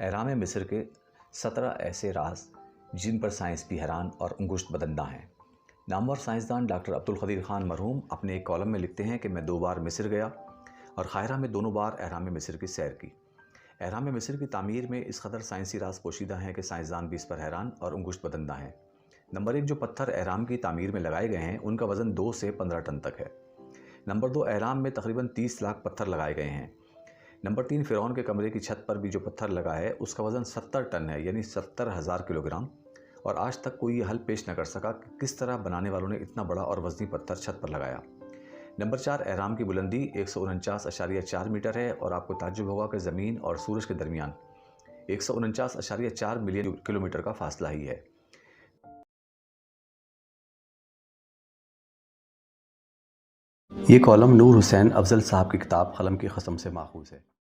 اہرام مصر کے 17 ایسے راز جن پر سائنس بھی حیران اور انگشت بدندہ ہیں۔ نامور سائنسدان ڈاکٹر عبدالقدیر خان مرحوم اپنے ایک کالم میں لکھتے ہیں کہ میں 2 بار مصر گیا اور قاہرہ میں دونوں بار اہرام مصر کی سیر کی۔ اہرام مصر کی تعمیر میں اس قدر سائنسی راز پوشیدہ ہیں کہ سائنسدان بھی اس پر حیران اور انگشت بدندہ ہیں۔ نمبر 1، جو پتھر اہرام کی تعمیر میں لگائے گئے ہیں ان کا وزن 2 سے 15 ٹن تک ہے۔ نمبر 2، اہرام میں تقریباً 30 لاکھ پتھر لگائے گئے ہیں۔ نمبر 3، فرعون کے کمرے کی چھت پر بھی جو پتھر لگا ہے اس کا وزن 70 ٹن ہے، یعنی 70,000 کلو گرام، اور آج تک کوئی یہ حل پیش نہ کر سکا کہ کس طرح بنانے والوں نے اتنا بڑا اور وزنی پتھر چھت پر لگایا۔ نمبر 4، اہرام کی بلندی 149.4 میٹر ہے اور آپ کو تعجب ہوگا کہ زمین اور سورج کے درمیان 149.4 ملین کلومیٹر کا فاصلہ ہی ہے۔ یہ کالم نور حسین افضل صاحب کی کتاب قلم کی قسم سے ماخوذ ہے۔